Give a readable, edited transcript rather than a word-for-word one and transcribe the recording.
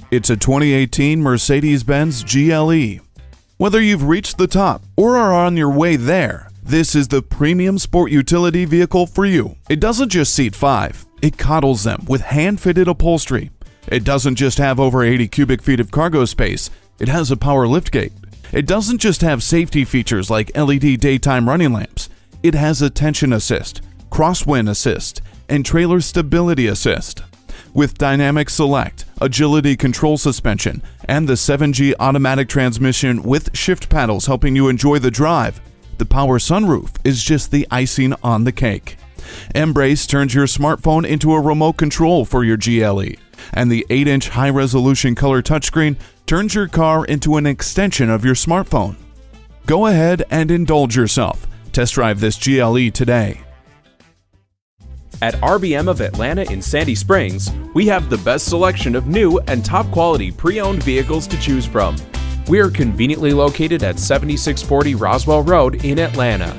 It's a 2018 Mercedes-Benz GLE. Whether you've reached the top or are on your way there, this is the premium sport utility vehicle for you. It doesn't just seat 5, it coddles them with hand-fitted upholstery. It doesn't just have over 80 cubic feet of cargo space, it has a power liftgate. It doesn't just have safety features like LED daytime running lamps, it has attention assist, crosswind assist, and trailer stability assist. With dynamic select, agility control suspension, and the 7G automatic transmission with shift paddles helping you enjoy the drive, the power sunroof is just the icing on the cake. Embrace turns your smartphone into a remote control for your GLE, and the 8-inch high-resolution color touchscreen turns your car into an extension of your smartphone. Go ahead and indulge yourself. Test drive this GLE today. At RBM of Atlanta in Sandy Springs, we have the best selection of new and top-quality pre-owned vehicles to choose from. We are conveniently located at 7640 Roswell Road in Atlanta.